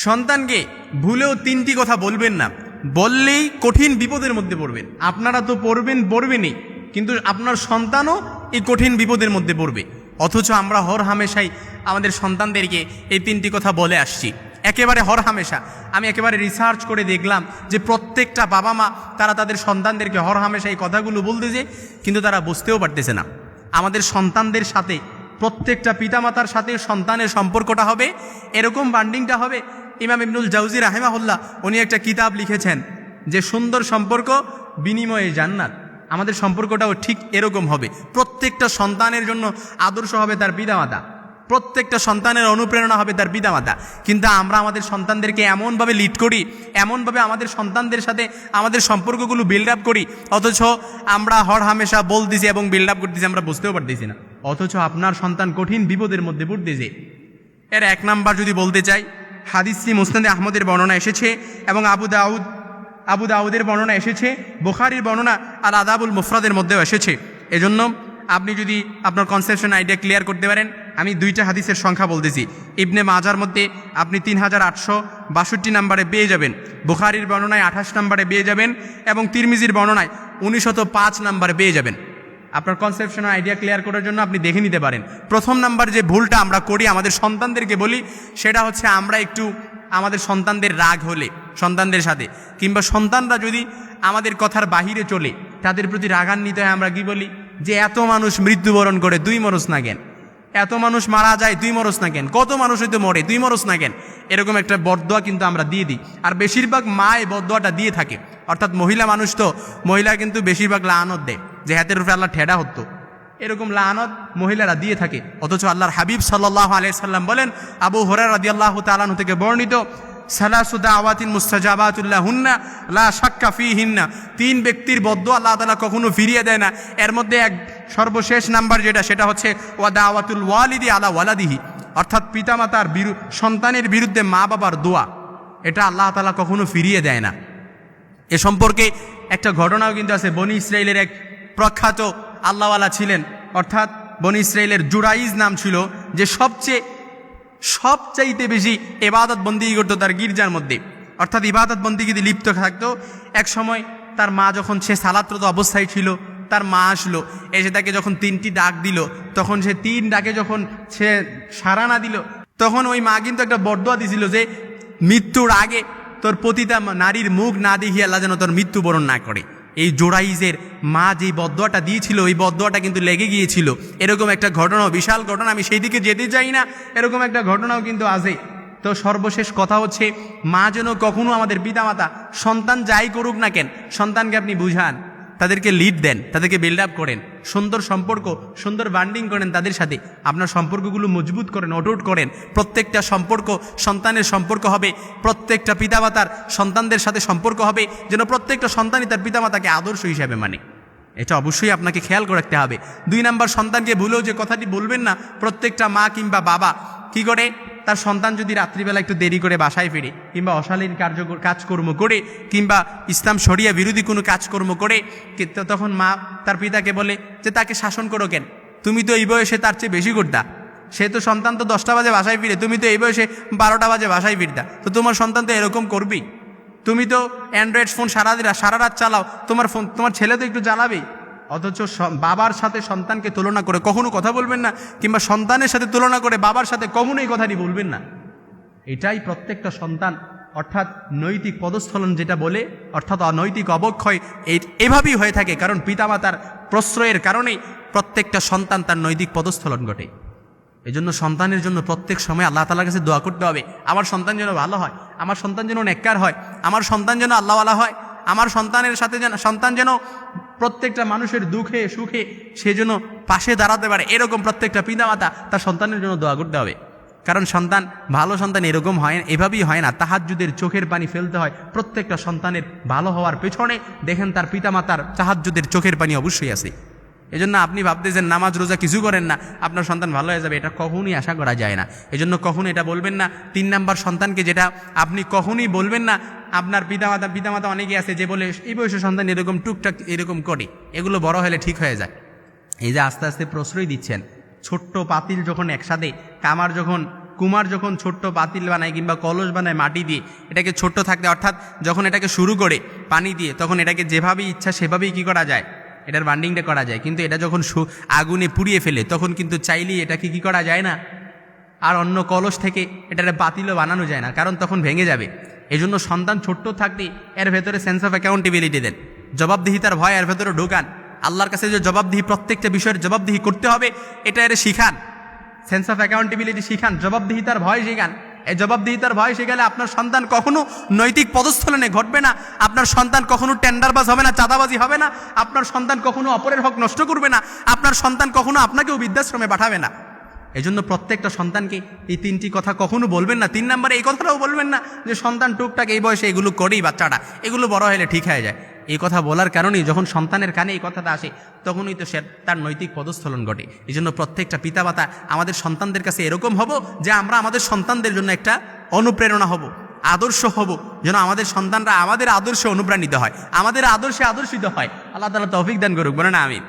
সন্তানকে ভুলেও তিনটি কথা বলবেন না, বললেই কঠিন বিপদের মধ্যে পড়বেন। আপনারা তো পড়বেনই, কিন্তু আপনার সন্তানও এই কঠিন বিপদের মধ্যে পড়বে। অথচ আমরা হর হামেশাই আমাদের সন্তানদেরকে এই তিনটি কথা বলে আসছি, একেবারে হর হামেশা। আমি একেবারে রিসার্চ করে দেখলাম যে প্রত্যেকটা বাবা মা তারা তাদের সন্তানদেরকে হর হামেশা এই কথাগুলো বলতেছে, কিন্তু তারা বুঝতেও পারতেছে না। আমাদের সন্তানদের সাথে, প্রত্যেকটা পিতামাতার সাথে সন্তানের সম্পর্কটা হবে এরকম, বান্ডিংটা হবে। ইমাম ইবনুল জাউজি রাহিমাহুল্লাহ উনি একটা কিতাব লিখেছেন যে সুন্দর সম্পর্ক বিনিময়ে জান্নাত। আমাদের সম্পর্কটাও ঠিক এরকম হবে। প্রত্যেকটা সন্তানের জন্য আদর্শ হবে তার পিতামাতা, প্রত্যেকটা সন্তানের অনুপ্রেরণা হবে তার পিতামাতা। কিন্তু আমরা আমাদের সন্তানদেরকে এমনভাবে লিড করি, এমনভাবে আমাদের সন্তানদের সাথে আমাদের সম্পর্কগুলো বিল্ড আপ করি, অথচ আমরা হর হামেশা বলতেছি এবং বিল্ড আপ করতেছি, আমরা বুঝতেও পারতেছি না। অথচ আপনার সন্তান কঠিন বিপদের মধ্যে পড়তেছে। এর এক নাম্বার যদি বলতে চাই, হাদিসটি মুসনাদে আহমদের বর্ণনা এসেছে এবং আবু দাউদের বর্ণনা এসেছে, বুখারীর বর্ণনা আর আদাবুল মুফরাদের মধ্যেও এসেছে। এজন্য আপনি যদি আপনার কনসেপশন আইডিয়া ক্লিয়ার করতে পারেন, আমি দুইটা হাদিসের সংখ্যা বলতেছি। ইবনে মাজার মধ্যে আপনি 3862 নম্বরে পেয়ে যাবেন, বুখারীর বর্ণনায় 28 নম্বরে পেয়ে যাবেন এবং তিরমিজির বর্ণনায় 1905 নম্বরে পেয়ে যাবেন। আপনার কনসেপশন আইডিয়া ক্লিয়ার করার জন্য আপনি দেখে নিতে পারেন। প্রথম নাম্বার যে ভুলটা আমরা করি আমাদের সন্তানদেরকে বলি, সেটা হচ্ছে আমরা একটু আমাদের সন্তানদের রাগ হলে, সন্তানদের সাথে কিংবা সন্তানরা যদি আমাদের কথার বাহিরে চলে, তাদের প্রতি রাগান্বিত হয়ে আমরা কি বলি যে এত মানুষ মৃত্যুবরণ করে 2 মরস না কেন, এত মানুষ মারা যায় 2 মরস না কেন, কত মানুষ হয়তো মরে 2 মরস না কেন, এরকম একটা বদদোয়া কিন্তু আমরা দিয়ে দিই। আর বেশিরভাগ মা এই বদদোয়াটা দিয়ে থাকে, অর্থাৎ মহিলা মানুষ তো, মহিলা কিন্তু বেশিরভাগ লানত দেয় যে হাতের উপরে আল্লাহ ঠেডা হতো, এরকম লানত মহিলারা দিয়ে থাকে। অথচ আল্লাহর হাবিব সাল্লাল্লাহু আলাইহি সাল্লাম বলেন, আবু হুরায়রা রাদিয়াল্লাহু তাআলা আনহু থেকে বর্ণিত, সালাসু দাওয়াতিন মুস্তাজাবাতুল্লাহুন্না লা শাক্কা ফীহিন্না, 3 ব্যক্তির বদদোয়া আল্লাহ তাআলা কখনো ফিরিয়ে দেয় না। এর মধ্যে এক সর্বশেষ নাম্বার যেটা, সেটা হচ্ছে ওয়া দাওয়াতুল ওয়ালিদি আলা ওয়ালাদিহি, অর্থাৎ পিতামাতার সন্তানের বিরুদ্ধে মা বাবার দোয়া, এটা আল্লাহ তাআলা কখনো ফিরিয়ে দেয় না। এ সম্পর্কে একটা ঘটনাও কিন্তু আছে। বনি ইসরাইলের এক প্রখ্যাত আল্লাহওয়ালা ছিলেন, অর্থাৎ বনি ইসরাইলের জুরাইজ নাম ছিল, যে সবচাইতে বেশি ইবাদত বন্দিগি করতো তার গির্জার মধ্যে, অর্থাৎ ইবাদত বন্দিগিতে লিপ্ত থাকতো। এক সময় তার মা, যখন সে সালাতরত অবস্থায় ছিল, তার মা আসলো, এসে তাকে যখন 3টি ডাক দিল, তখন সে 3 ডাকে যখন সে সাড়া না দিল, তখন ওই মা কিন্তু একটা বদদোয়া দিছিল যে মৃত্যুর আগে তোর পতিতা নারীর মুখ না দেখিয়ে আল্লাহ যেন তোর মৃত্যুবরণ না করে। এই জোরাইজের মা যেই বদদোয়াটা দিয়েছিল, ওই বদদোয়াটা কিন্তু লেগে গিয়েছিল। এরকম একটা ঘটনা, বিশাল ঘটনা, আমি সেই দিকে যেতে চাই না, এরকম একটা ঘটনাও কিন্তু আছে। তো সর্বশেষ কথা হচ্ছে, মা যেন কখনো আমাদের পিতামাতা, সন্তান যাই করুক না কেন, সন্তানকে আপনি বুঝান, তাদেরকে লিড দেন, তাদেরকে বিল্ড আপ করেন, সুন্দর সম্পর্ক, সুন্দর বান্ডিং করেন তাদের সাথে, আপনার সম্পর্কগুলো মজবুত করেন, অটুট করেন। প্রত্যেকটা সম্পর্ক সন্তানের সম্পর্ক হবে, প্রত্যেকটা পিতামাতার সন্তানদের সাথে সম্পর্ক হবে যেন প্রত্যেকটা সন্তানই তার পিতামাতাকে আদর্শ হিসাবে মানে। এটা অবশ্যই আপনাকে খেয়াল রাখতে হবে। 2 নাম্বার, সন্তানকে ভুলেও যে কথাটি বলবেন না, প্রত্যেকটা মা কিংবা বাবা কি করে, তার সন্তান যদি রাত্রিবেলা একটু দেরি করে বাসায় ফিরে, কিংবা অশালীন কাজকর্ম করে, কিংবা ইসলাম শরিয়া বিরোধী কোনো কাজকর্ম করে, তখন মা তার পিতাকে বলে যে তাকে শাসন করো কেন, তুমি তো এই বয়সে তার চেয়ে বেশি করতা, সে তো সন্তান তো 10টা বাজে বাসায় ফিরে, তুমি তো এই বয়সে 12টা বাজে বাসায় ফিরতা, তো তোমার সন্তান তো এরকম করবেই, তুমি তো অ্যান্ড্রয়েড ফোন সারা রাত চালাও, তোমার ছেলে তো একটু জ্বালাবেই। অথচ বাবার সাথে সন্তানকে তুলনা করে কখনো কথা বলবেন না, কিংবা সন্তানের সাথে তুলনা করে বাবার সাথে কখনো এই কথাটি বলবেন না। এটাই প্রত্যেকটা সন্তান, অর্থাৎ নৈতিক পদস্খলন যেটা বলে, অর্থাৎ অনৈতিক অবক্ষয় এভাবেই হয়ে থাকে, কারণ পিতামাতার প্রশ্রয়ের কারণেই প্রত্যেকটা সন্তান তার নৈতিক পদস্খলন ঘটে। এজন্য সন্তানের জন্য প্রত্যেক সময় আল্লাহ তাআলার কাছে দোয়া করতে হবে, আমার সন্তান যেন ভালো হয়, আমার সন্তান যেন নেককার হয়, আমার সন্তান যেন আল্লাহওয়ালা হয়, আমার সন্তানের সাথে সন্তান যেন প্রত্যেকটা মানুষের দুঃখে সুখে সে যেন পাশে দাঁড়াতে পারে, এরকম প্রত্যেকটা পিতামাতা তার সন্তানের জন্য দোয়া করতে হবে। কারণ ভালো সন্তান এরকম হয়, এভাবেই হয় না, তাহাজ্জুদের চোখের পানি ফেলতে হয়। প্রত্যেকটা সন্তানের ভালো হওয়ার পেছনে দেখেন তার পিতামাতার তাহাজ্জুদের চোখের পানি অবশ্যই আছে। এজন্য আপনি ভাবতেছেন নামাজ রোজা কিছু করেন না, আপনার সন্তান ভালো হয়ে যাবে, এটা কখনই আশা করা যায় না। এজন্য কখনো এটা বলবেন না। 3 নাম্বার, সন্তানকে যেটা আপনি কখনই বলবেন না, আপনার পিতামাতা অনেকেই আছে যে বলে এই বয়সে সন্তান এরকম টুকটাক এরকম করে, এগুলো বড় হলে ঠিক হয়ে যায়। এই যে আস্তে আস্তে প্রশ্রয় দিচ্ছেন, ছোট্ট পাতিল যখন একসাথে কামার যখন কুমার যখন ছোট্ট পাতিল বানায় কিংবা কলস বানায় মাটি দিয়ে, এটাকে ছোট্ট থাকতে অর্থাৎ যখন এটাকে শুরু করে পানি দিয়ে, তখন এটাকে যেভাবেই ইচ্ছা সেভাবেই কী করা যায়, এটার বান্ডিংটা করা যায়। কিন্তু এটা যখন আগুনে পুড়িয়ে ফেলে তখন কিন্তু চাইলেই এটাকে কী করা যায় না, আর অন্য কলস থেকে এটার পাতিলও বানানো যায় না, কারণ তখন ভেঙে যাবে। এই জন্য সন্তান ছোট্ট থাকতেই এর ভেতরে সেন্স অফ অ্যাকাউন্টেবিলিটি দেন, জবাবদিহিতার ভয় এর ভেতরে ঢোকান। আল্লাহর কাছে যে জবাবদিহি, প্রত্যেকটা বিষয়ের জবাবদিহি করতে হবে, এটা এর শিখান। সেন্স অফ অ্যাকাউন্টেবিলিটি শিখান, জবাবদিহিতার ভয় শিখান। এই জবাবদিহিতার ভয় শিখালে আপনার সন্তান কখনো নৈতিক পদস্থলনে ঘটবে না, আপনার সন্তান কখনো টেন্ডারবাজ হবে না, চাঁদাবাজি হবে না, আপনার সন্তান কখনো অপরের হক নষ্ট করবে না, আপনার সন্তান কখনো আপনাকেও বৃদ্ধাশ্রমে পাঠাবে না। এই জন্য প্রত্যেকটা সন্তানকে এই তিনটি কথা কখনো বলবেন না। 3 নম্বরে এই কথাটাও বলবেন না যে সন্তান টুকটাক এই বয়সে এগুলো করেই বাচ্চাটা, এগুলো বড় হলে ঠিক হয়ে যায়। এই কথা বলার কারণেই যখন সন্তানের কানে এই কথাটা আসে তখনই তো সে তার নৈতিক পদস্থলন ঘটে। এই জন্য প্রত্যেকটা পিতামাতা আমাদের সন্তানদের কাছে এরকম হব যে আমরা আমাদের সন্তানদের জন্য একটা অনুপ্রেরণা হব, আদর্শ হব, যেন আমাদের সন্তানরা আমাদের আদর্শে অনুপ্রাণিত হয়, আমাদের আদর্শে আদর্শিত হয়। আল্লাহ তাআলা তৌফিক দান করুক, বলেন আমিন।